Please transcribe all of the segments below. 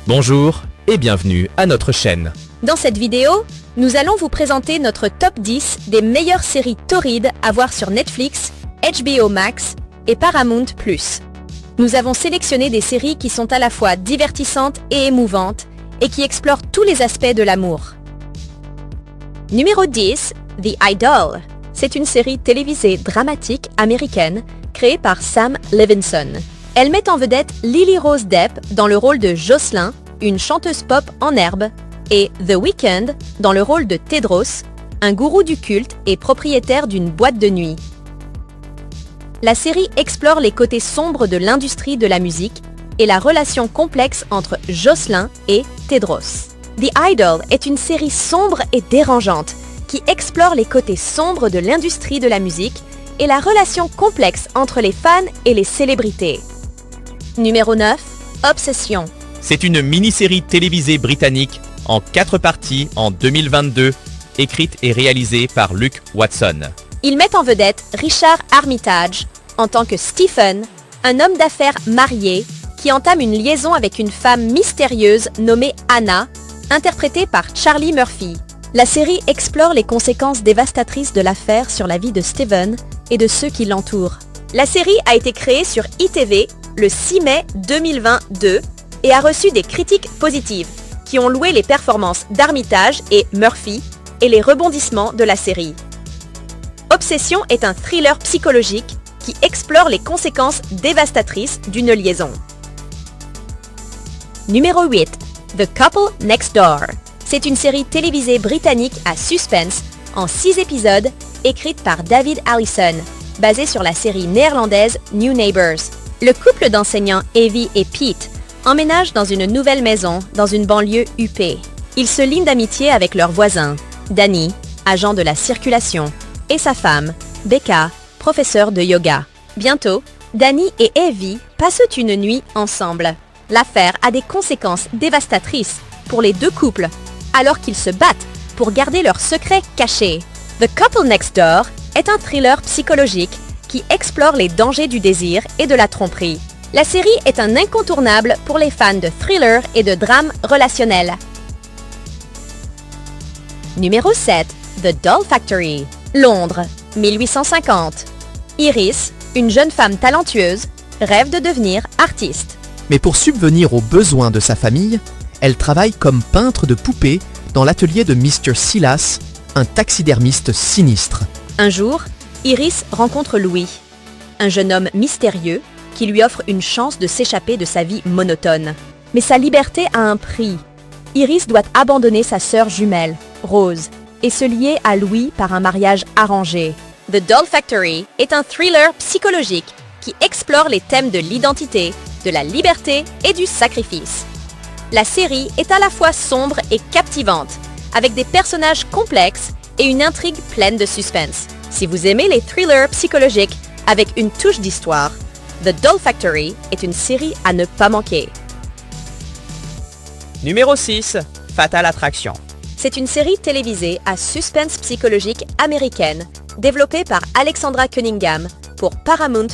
Bonjour et bienvenue à notre chaîne. Dans cette vidéo, nous allons vous présenter notre top 10 des meilleures séries torrides à voir sur Netflix, HBO Max et Paramount+. Nous avons sélectionné des séries qui sont à la fois divertissantes et émouvantes et qui explorent tous les aspects de l'amour. Numéro 10, The Idol. C'est une série télévisée dramatique américaine créée par Sam Levinson. Elle met en vedette Lily Rose Depp dans le rôle de Jocelyn, une chanteuse pop en herbe, et The Weeknd dans le rôle de Tedros, un gourou du culte et propriétaire d'une boîte de nuit. La série explore les côtés sombres de l'industrie de la musique et la relation complexe entre Jocelyn et Tedros. The Idol est une série sombre et dérangeante qui explore les côtés sombres de l'industrie de la musique et la relation complexe entre les fans et les célébrités. Numéro 9, Obsession. C'est une mini-série télévisée britannique en 4 parties en 2022, écrite et réalisée par Luke Watson. Ils mettent en vedette Richard Armitage en tant que Stephen, un homme d'affaires marié qui entame une liaison avec une femme mystérieuse nommée Anna, interprétée par Charlie Murphy. La série explore les conséquences dévastatrices de l'affaire sur la vie de Stephen et de ceux qui l'entourent. La série a été créée sur ITV le 6 mai 2022 et a reçu des critiques positives qui ont loué les performances d'Armitage et Murphy et les rebondissements de la série. Obsession est un thriller psychologique qui explore les conséquences dévastatrices d'une liaison. Numéro 8, The Couple Next Door. C'est une série télévisée britannique à suspense en 6 épisodes écrite par David Allison, basée sur la série néerlandaise New Neighbours. Le couple d'enseignants Evie et Pete emménage dans une nouvelle maison dans une banlieue huppée. Ils se lient d'amitié avec leur voisin, Danny, agent de la circulation, et sa femme, Becca, professeure de yoga. Bientôt, Danny et Evie passent une nuit ensemble. L'affaire a des conséquences dévastatrices pour les deux couples, alors qu'ils se battent pour garder leur secret caché. The Couple Next Door est un thriller psychologique qui explore les dangers du désir et de la tromperie. La série est un incontournable pour les fans de thriller et de drame relationnel. Numéro 7, The Doll Factory. Londres, 1850. Iris, une jeune femme talentueuse, rêve de devenir artiste. Mais pour subvenir aux besoins de sa famille, elle travaille comme peintre de poupées dans l'atelier de Mr. Silas, un taxidermiste sinistre. Un jour, Iris rencontre Louis, un jeune homme mystérieux qui lui offre une chance de s'échapper de sa vie monotone. Mais sa liberté a un prix. Iris doit abandonner sa sœur jumelle, Rose, et se lier à Louis par un mariage arrangé. The Doll Factory est un thriller psychologique qui explore les thèmes de l'identité, de la liberté et du sacrifice. La série est à la fois sombre et captivante, avec des personnages complexes et une intrigue pleine de suspense. Si vous aimez les thrillers psychologiques avec une touche d'histoire, The Doll Factory est une série à ne pas manquer. Numéro 6, Fatal Attraction. C'est une série télévisée à suspense psychologique américaine, développée par Alexandra Cunningham pour Paramount+.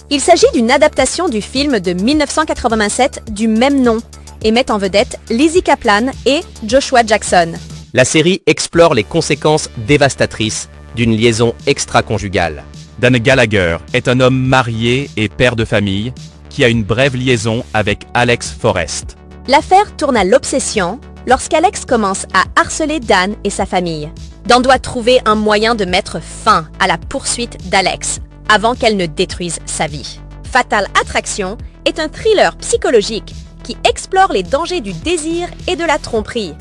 Il s'agit d'une adaptation du film de 1987 du même nom et met en vedette Lizzie Kaplan et Joshua Jackson. La série explore les conséquences dévastatrices d'une liaison extra-conjugale. Dan Gallagher est un homme marié et père de famille qui a une brève liaison avec Alex Forrest. L'affaire tourne à l'obsession lorsqu'Alex commence à harceler Dan et sa famille. Dan doit trouver un moyen de mettre fin à la poursuite d'Alex avant qu'elle ne détruise sa vie. Fatal Attraction est un thriller psychologique qui explore les dangers du désir et de la tromperie.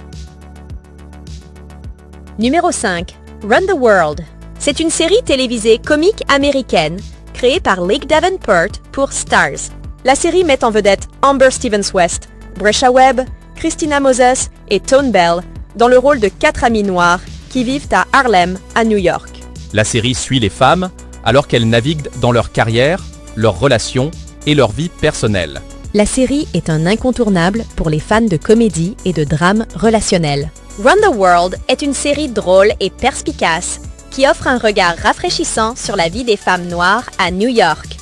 Numéro 5, Run the World. C'est une série télévisée comique américaine créée par Lake Davenport pour Starz. La série met en vedette Amber Stevens-West, Brescia Webb, Christina Moses et Tone Bell dans le rôle de 4 amies noires qui vivent à Harlem, à New York. La série suit les femmes alors qu'elles naviguent dans leur carrière, leurs relations et leur vie personnelle. La série est un incontournable pour les fans de comédie et de drame relationnel. Run the World est une série drôle et perspicace qui offre un regard rafraîchissant sur la vie des femmes noires à New York.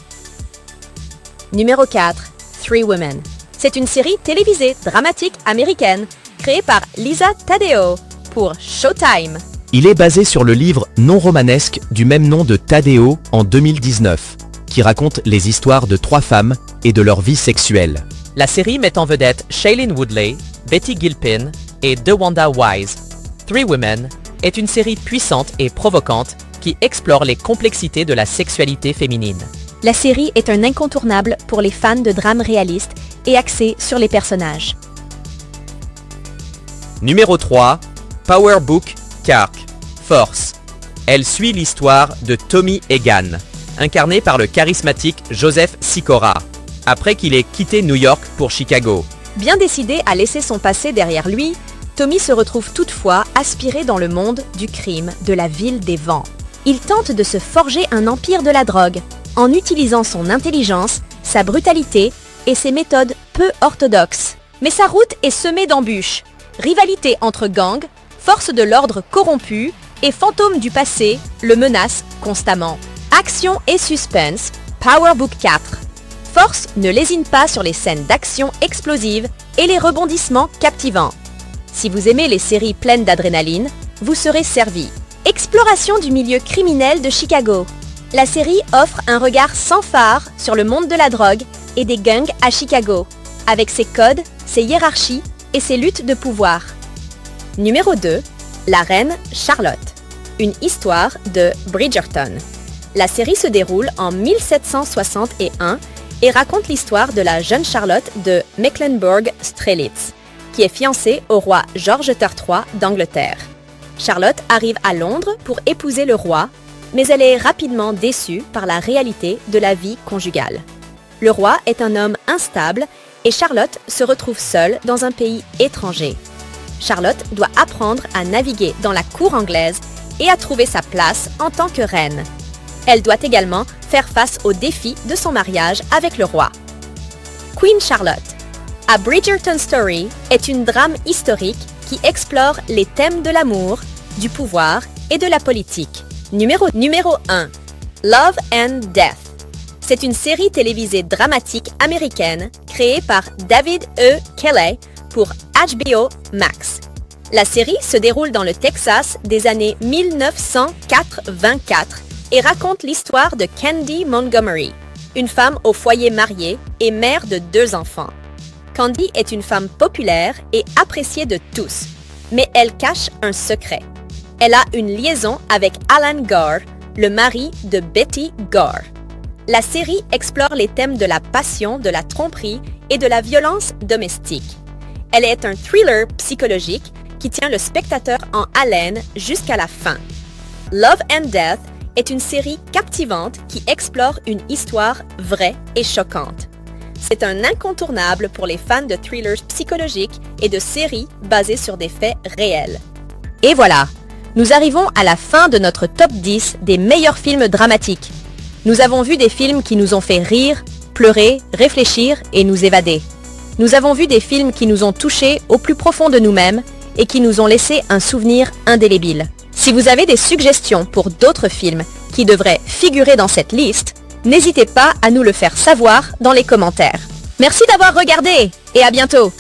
Numéro 4, Three Women. C'est une série télévisée dramatique américaine créée par Lisa Taddeo pour Showtime. Il est basé sur le livre non romanesque du même nom de Taddeo en 2019, qui raconte les histoires de 3 femmes et de leur vie sexuelle. La série met en vedette Shailene Woodley, Betty Gilpin et DeWanda Wise. Three Women est une série puissante et provocante qui explore les complexités de la sexualité féminine. La série est un incontournable pour les fans de drames réalistes et axés sur les personnages. Numéro 3, Power Book Kirk, Force. Elle suit l'histoire de Tommy Egan, incarné par le charismatique Joseph Sikora, après qu'il ait quitté New York pour Chicago. Bien décidé à laisser son passé derrière lui, Tommy se retrouve toutefois aspiré dans le monde du crime de la ville des vents. Il tente de se forger un empire de la drogue, en utilisant son intelligence, sa brutalité et ses méthodes peu orthodoxes. Mais sa route est semée d'embûches. Rivalité entre gangs, forces de l'ordre corrompus et fantômes du passé le menacent constamment. Action et suspense, Power Book 4. Force ne lésine pas sur les scènes d'action explosives et les rebondissements captivants. Si vous aimez les séries pleines d'adrénaline, vous serez servi. Exploration du milieu criminel de Chicago. La série offre un regard sans fard sur le monde de la drogue et des gangs à Chicago, avec ses codes, ses hiérarchies et ses luttes de pouvoir. Numéro 2, La Reine Charlotte. Une histoire de Bridgerton. La série se déroule en 1761 et raconte l'histoire de la jeune Charlotte de Mecklenburg-Strelitz, qui est fiancée au roi George III d'Angleterre. Charlotte arrive à Londres pour épouser le roi, mais elle est rapidement déçue par la réalité de la vie conjugale. Le roi est un homme instable et Charlotte se retrouve seule dans un pays étranger. Charlotte doit apprendre à naviguer dans la cour anglaise et à trouver sa place en tant que reine. Elle doit également faire face aux défis de son mariage avec le roi. Queen Charlotte, A Bridgerton Story est une drame historique qui explore les thèmes de l'amour, du pouvoir et de la politique. Numéro 1. Love and Death. C'est une série télévisée dramatique américaine créée par David E. Kelley pour HBO Max. La série se déroule dans le Texas des années 1984 et raconte l'histoire de Candy Montgomery, une femme au foyer mariée et mère de 2 enfants. Candy est une femme populaire et appréciée de tous, mais elle cache un secret. Elle a une liaison avec Alan Gore, le mari de Betty Gore. La série explore les thèmes de la passion, de la tromperie et de la violence domestique. Elle est un thriller psychologique qui tient le spectateur en haleine jusqu'à la fin. Love and Death est une série captivante qui explore une histoire vraie et choquante. C'est un incontournable pour les fans de thrillers psychologiques et de séries basées sur des faits réels. Et voilà, nous arrivons à la fin de notre top 10 des meilleurs films dramatiques. Nous avons vu des films qui nous ont fait rire, pleurer, réfléchir et nous évader. Nous avons vu des films qui nous ont touchés au plus profond de nous-mêmes et qui nous ont laissé un souvenir indélébile. Si vous avez des suggestions pour d'autres films qui devraient figurer dans cette liste, n'hésitez pas à nous le faire savoir dans les commentaires. Merci d'avoir regardé et à bientôt!